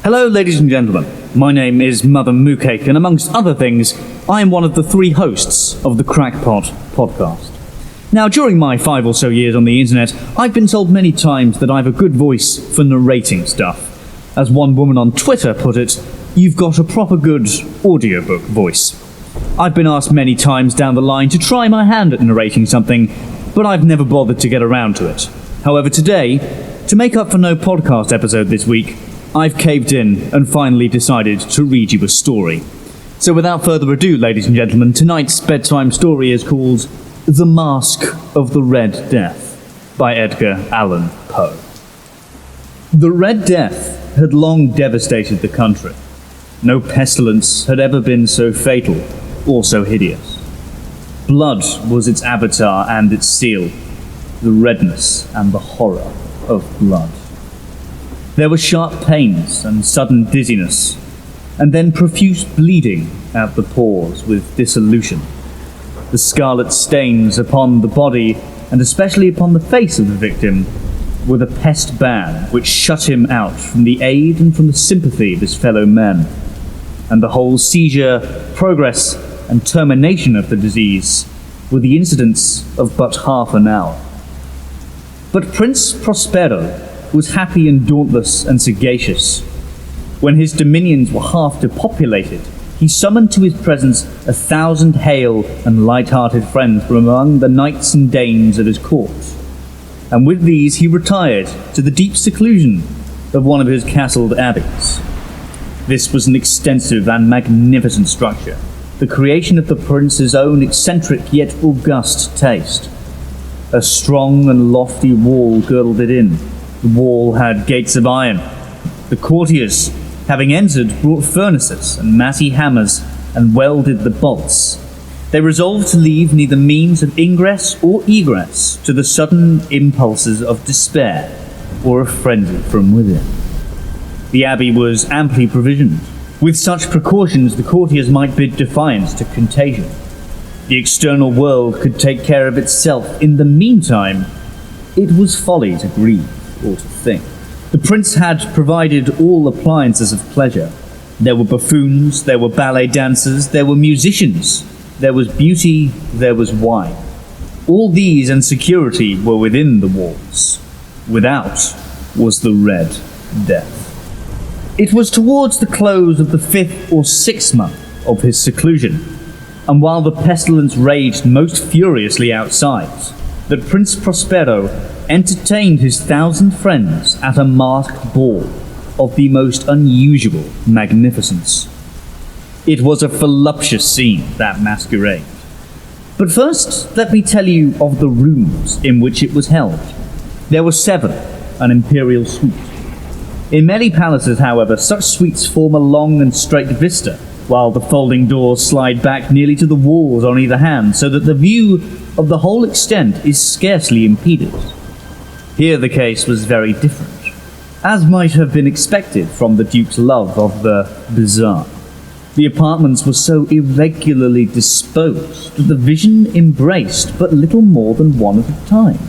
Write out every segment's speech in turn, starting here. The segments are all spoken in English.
Hello, ladies and gentlemen. My name is Mother Moocake, and amongst other things, I am one of the 3 hosts of the Krakpot podcast. Now, during my 5 or so years on the internet, I've been told many times that I've a good voice for narrating stuff. As one woman on Twitter put it, you've got a proper good audiobook voice. I've been asked many times down the line to try my hand at narrating something, but I've never bothered to get around to it. However, today, to make up for no podcast episode this week, I've caved in and finally decided to read you a story. So without further ado, ladies and gentlemen, tonight's bedtime story is called The Mask of the Red Death by Edgar Allan Poe. The Red Death had long devastated the country. No pestilence had ever been so fatal or so hideous. Blood was its avatar and its seal, the redness and the horror of blood. There were sharp pains and sudden dizziness, and then profuse bleeding at the pores with dissolution. The scarlet stains upon the body, and especially upon the face of the victim, were the pest ban which shut him out from the aid and from the sympathy of his fellow men. And the whole seizure, progress, and termination of the disease were the incidents of but half an hour. But Prince Prospero was happy and dauntless and sagacious. When his dominions were half depopulated, he summoned to his presence 1,000 hale and light-hearted friends from among the knights and dames of his court, and with these he retired to the deep seclusion of one of his castled abbeys. This was an extensive and magnificent structure, the creation of the prince's own eccentric yet august taste. A strong and lofty wall girdled it in. The wall had gates of iron. The courtiers, having entered, brought furnaces and massy hammers and welded the bolts. They resolved to leave neither means of ingress or egress to the sudden impulses of despair or of frenzy from within. The abbey was amply provisioned. With such precautions, the courtiers might bid defiance to contagion. The external world could take care of itself. In the meantime, it was folly to grieve or to think. The prince had provided all appliances of pleasure. There were buffoons, there were ballet dancers, there were musicians, there was beauty, there was wine. All these and security were within the walls. Without was the Red Death. It was towards the close of the 5th or 6th month of his seclusion, and while the pestilence raged most furiously outside, that Prince Prospero entertained his 1,000 friends at a masked ball of the most unusual magnificence. It was a voluptuous scene, that masquerade. But first, let me tell you of the rooms in which it was held. There were 7, an imperial suite. In many palaces, however, such suites form a long and straight vista, while the folding doors slide back nearly to the walls on either hand, so that the view of the whole extent is scarcely impeded. Here the case was very different, as might have been expected from the Duke's love of the bizarre. The apartments were so irregularly disposed that the vision embraced but little more than one at a time.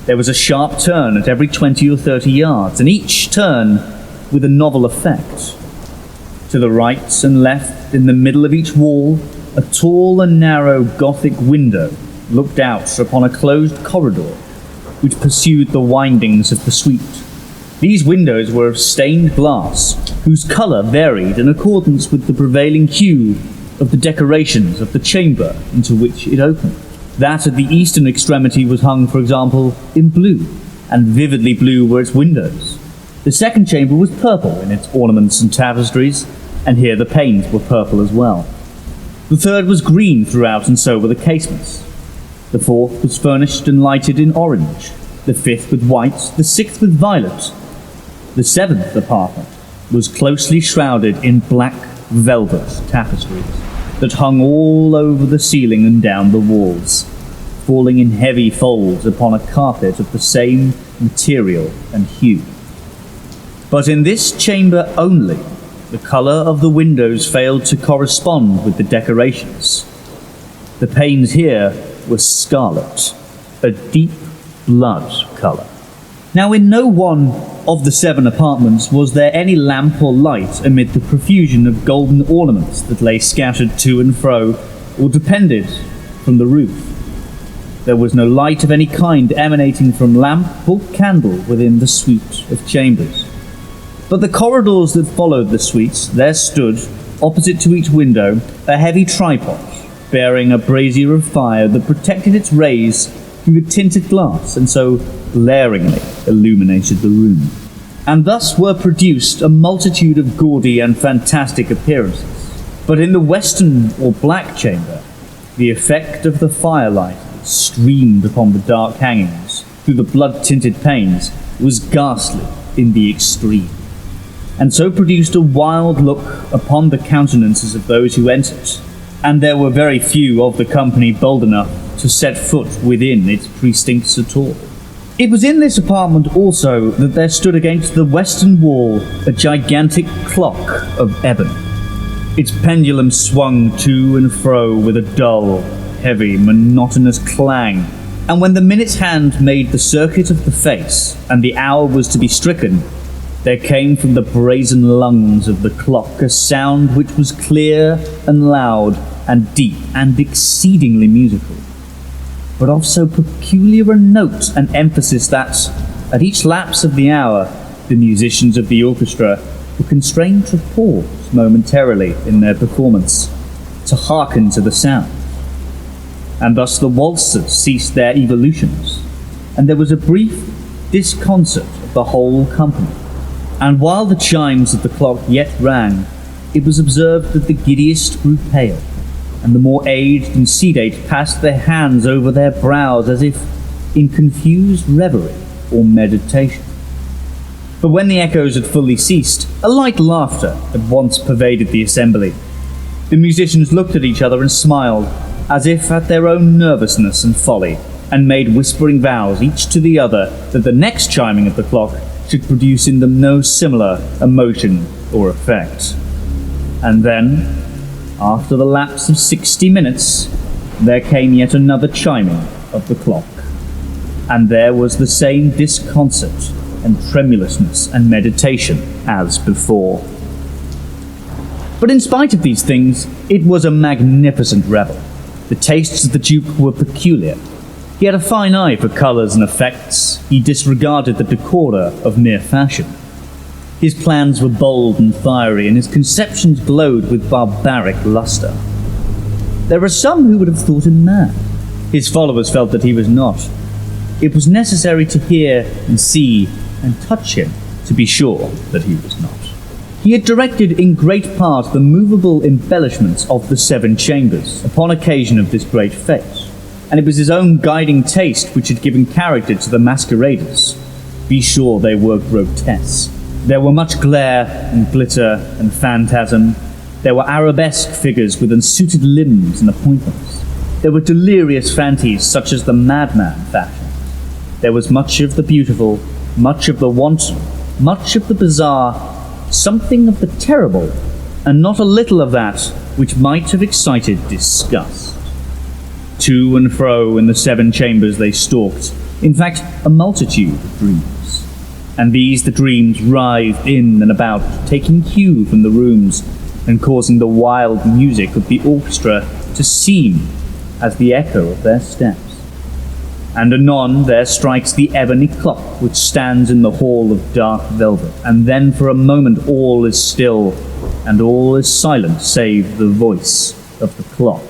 There was a sharp turn at every 20 or 30 yards, and each turn with a novel effect. To the right and left, in the middle of each wall, a tall and narrow Gothic window looked out upon a closed corridor which pursued the windings of the suite. These windows were of stained glass, whose colour varied in accordance with the prevailing hue of the decorations of the chamber into which it opened. That at the eastern extremity was hung, for example, in blue, and vividly blue were its windows. The second chamber was purple in its ornaments and tapestries, and here the panes were purple as well. The third was green throughout, and so were the casements. The fourth was furnished and lighted in orange, the 5th with white, the 6th with violet. The 7th apartment was closely shrouded in black velvet tapestries that hung all over the ceiling and down the walls, falling in heavy folds upon a carpet of the same material and hue. But in this chamber only, the colour of the windows failed to correspond with the decorations. The panes here were scarlet, a deep blood colour. Now, in no one of the 7 apartments was there any lamp or light amid the profusion of golden ornaments that lay scattered to and fro, or depended from the roof. There was no light of any kind emanating from lamp or candle within the suite of chambers. But the corridors that followed the suites, there stood, opposite to each window, a heavy tripod, bearing a brazier of fire that protected its rays through the tinted glass and so glaringly illuminated the room. And thus were produced a multitude of gaudy and fantastic appearances. But in the western or black chamber, the effect of the firelight that streamed upon the dark hangings through the blood-tinted panes was ghastly in the extreme, and so produced a wild look upon the countenances of those who entered, and there were very few of the company bold enough to set foot within its precincts at all. It was in this apartment also that there stood against the western wall a gigantic clock of ebony. Its pendulum swung to and fro with a dull, heavy, monotonous clang, and when the minute's hand made the circuit of the face, and the hour was to be stricken, there came from the brazen lungs of the clock a sound which was clear and loud and deep and exceedingly musical, but of so peculiar a note and emphasis that, at each lapse of the hour, the musicians of the orchestra were constrained to pause momentarily in their performance, to hearken to the sound. And thus the waltzers ceased their evolutions, and there was a brief disconcert of the whole company. And while the chimes of the clock yet rang, it was observed that the giddiest grew pale, and the more aged and sedate passed their hands over their brows as if in confused reverie or meditation. But when the echoes had fully ceased, a light laughter at once pervaded the assembly. The musicians looked at each other and smiled, as if at their own nervousness and folly, and made whispering vows each to the other that the next chiming of the clock should produce in them no similar emotion or effect. And then, after the lapse of 60 minutes, there came yet another chiming of the clock, and there was the same disconcert and tremulousness and meditation as before. But in spite of these things, it was a magnificent revel. The tastes of the Duke were peculiar. He had a fine eye for colours and effects. He disregarded the decora of mere fashion. His plans were bold and fiery, and his conceptions glowed with barbaric lustre. There are some who would have thought him mad. His followers felt that he was not. It was necessary to hear and see and touch him to be sure that he was not. He had directed in great part the movable embellishments of the 7 chambers upon occasion of this great fete, and it was his own guiding taste which had given character to the masqueraders. Be sure they were grotesque. There were much glare and glitter and phantasm. There were arabesque figures with unsuited limbs and appointments. There were delirious fancies such as the madman fashion. There was much of the beautiful, much of the wanton, much of the bizarre, something of the terrible, and not a little of that which might have excited disgust. To and fro in the 7 chambers they stalked, in fact, a multitude of dreams. And these the dreams writhed in and about, taking cue from the rooms, and causing the wild music of the orchestra to seem as the echo of their steps. And anon there strikes the ebony clock which stands in the hall of dark velvet, and then for a moment all is still, and all is silent save the voice of the clock.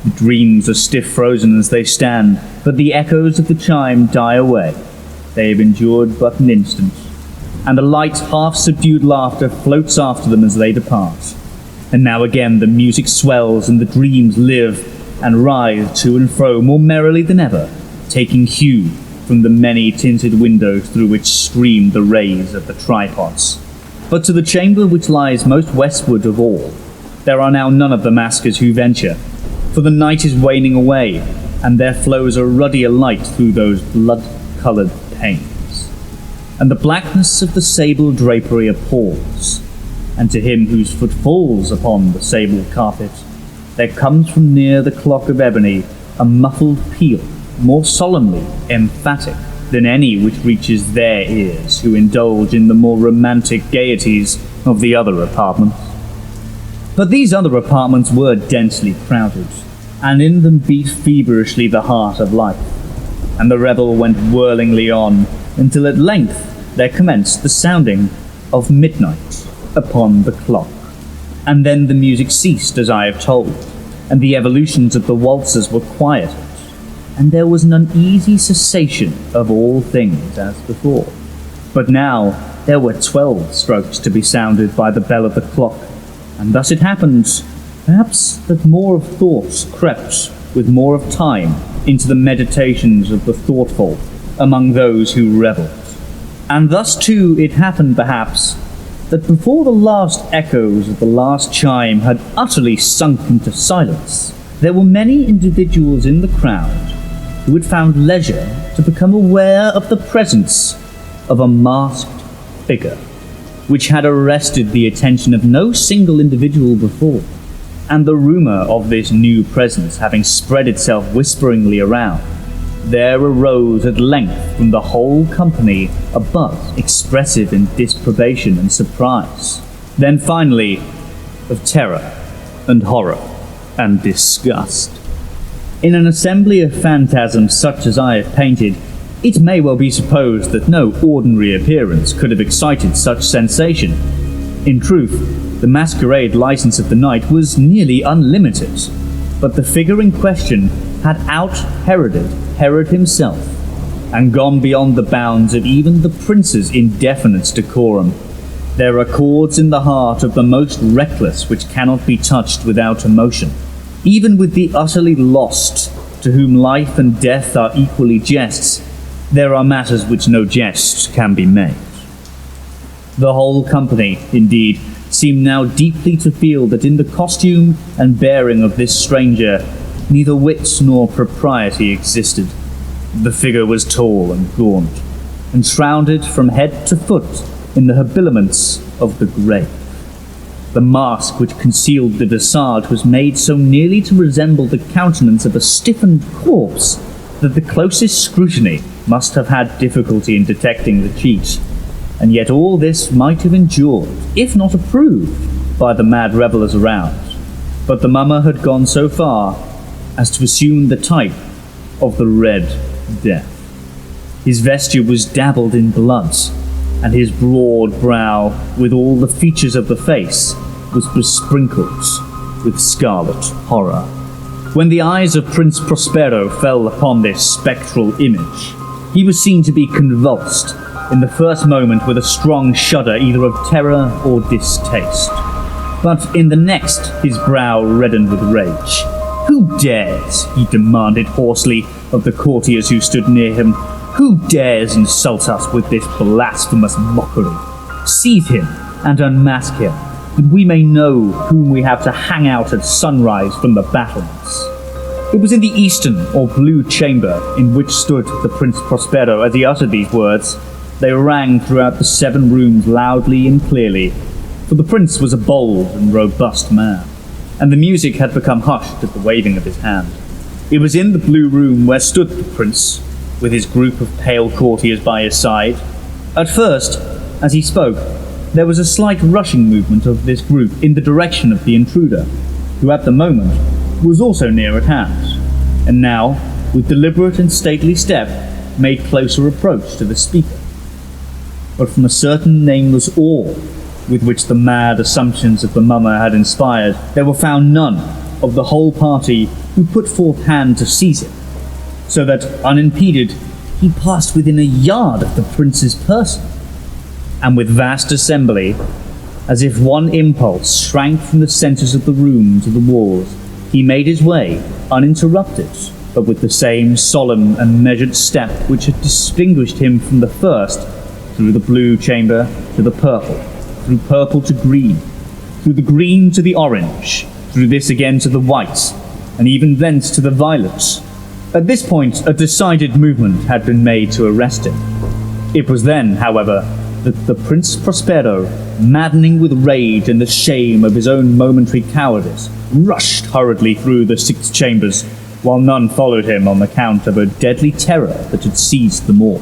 The dreams are stiff frozen as they stand, but the echoes of the chime die away. They have endured but an instant, and a light, half-subdued laughter floats after them as they depart. And now again the music swells, and the dreams live and writhe to and fro more merrily than ever, taking hue from the many tinted windows through which stream the rays of the tripods. But to the chamber which lies most westward of all, there are now none of the maskers who venture, for the night is waning away, and there flows a ruddier light through those blood-coloured panes. And the blackness of the sable drapery appalls, and to him whose foot falls upon the sable carpet, there comes from near the clock of ebony a muffled peal, more solemnly emphatic than any which reaches their ears who indulge in the more romantic gaieties of the other apartments. But these other apartments were densely crowded, and in them beat feverishly the heart of life, and the revel went whirlingly on until at length there commenced the sounding of midnight upon the clock. And then the music ceased, as I have told, and the evolutions of the waltzes were quieted, and there was an uneasy cessation of all things as before. But now there were 12 strokes to be sounded by the bell of the clock, and thus it happened, perhaps, that more of thoughts crept with more of time into the meditations of the thoughtful among those who revelled. And thus too it happened, perhaps, that before the last echoes of the last chime had utterly sunk into silence, there were many individuals in the crowd who had found leisure to become aware of the presence of a masked figure, which had arrested the attention of no single individual before, and the rumour of this new presence having spread itself whisperingly around, there arose at length from the whole company a buzz expressive in disapprobation and surprise, then finally of terror and horror and disgust. In an assembly of phantasms such as I have painted, it may well be supposed that no ordinary appearance could have excited such sensation. In truth, the masquerade license of the night was nearly unlimited, but the figure in question had out-Heroded Herod himself, and gone beyond the bounds of even the prince's indefinite decorum. There are chords in the heart of the most reckless which cannot be touched without emotion, even with the utterly lost, to whom life and death are equally jests. There are matters which no jest can be made. The whole company, indeed, seemed now deeply to feel that in the costume and bearing of this stranger neither wit nor propriety existed. The figure was tall and gaunt, and shrouded from head to foot in the habiliments of the grave. The mask which concealed the visage was made so nearly to resemble the countenance of a stiffened corpse that the closest scrutiny must have had difficulty in detecting the cheat, and yet all this might have endured, if not approved, by the mad revellers around. But the mummer had gone so far as to assume the type of the Red Death. His vesture was dabbled in blood, and his broad brow, with all the features of the face, was besprinkled with scarlet horror. When the eyes of Prince Prospero fell upon this spectral image, he was seen to be convulsed in the first moment with a strong shudder either of terror or distaste. But in the next his brow reddened with rage. "Who dares," he demanded hoarsely of the courtiers who stood near him, "who dares insult us with this blasphemous mockery? Seize him and unmask him, that we may know whom we have to hang out at sunrise from the battlements." It was in the eastern or blue chamber in which stood the Prince Prospero as he uttered these words. They rang throughout the 7 rooms loudly and clearly, for the prince was a bold and robust man, and the music had become hushed at the waving of his hand. It was in the blue room where stood the prince, with his group of pale courtiers by his side. At first, as he spoke, there was a slight rushing movement of this group in the direction of the intruder, who at the moment was also near at hand, and now, with deliberate and stately step, made closer approach to the speaker. But from a certain nameless awe with which the mad assumptions of the mummer had inspired, there were found none of the whole party who put forth hand to seize him, so that, unimpeded, he passed within a yard of the prince's person, and with vast assembly, as if one impulse shrank from the centres of the room to the walls, he made his way, uninterrupted, but with the same solemn and measured step which had distinguished him from the first, through the blue chamber to the purple, through purple to green, through the green to the orange, through this again to the white, and even thence to the violet. At this point, a decided movement had been made to arrest him. It was then, however, that the Prince Prospero, maddening with rage and the shame of his own momentary cowardice, rushed hurriedly through the 6 chambers, while none followed him on account of a deadly terror that had seized them all.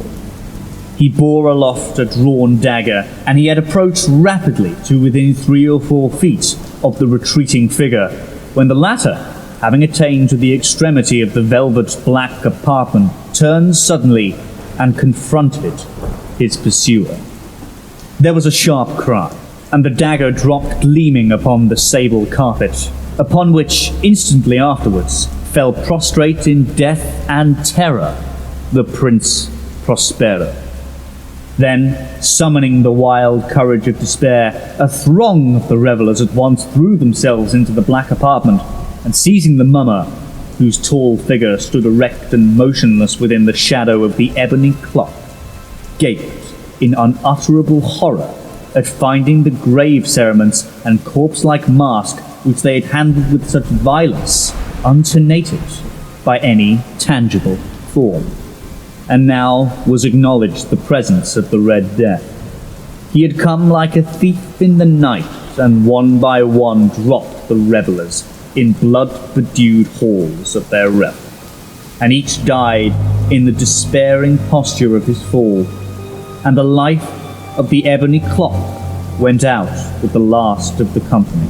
He bore aloft a drawn dagger, and he had approached rapidly to within 3 or 4 feet of the retreating figure, when the latter, having attained to the extremity of the velvet black apartment, turned suddenly and confronted his pursuer. There was a sharp cry, and the dagger dropped gleaming upon the sable carpet, upon which, instantly afterwards, fell prostrate in death and terror the Prince Prospero. Then, summoning the wild courage of despair, a throng of the revellers at once threw themselves into the black apartment, and seizing the mummer, whose tall figure stood erect and motionless within the shadow of the ebony clock, gaped in unutterable horror at finding the grave cerements and corpse-like mask which they had handled with such violence untenated by any tangible form. And now was acknowledged the presence of the Red Death. He had come like a thief in the night, and one by one dropped the revellers in blood-bedewed halls of their revel, and each died in the despairing posture of his fall, and the life of the ebony clock went out with the last of the company,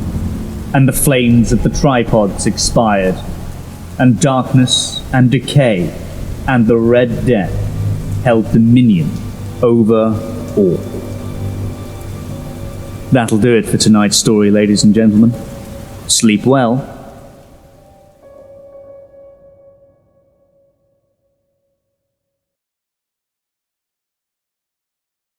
and the flames of the tripods expired, and darkness and decay and the Red Death held dominion over all. That'll do it for tonight's story, ladies and gentlemen. Sleep well.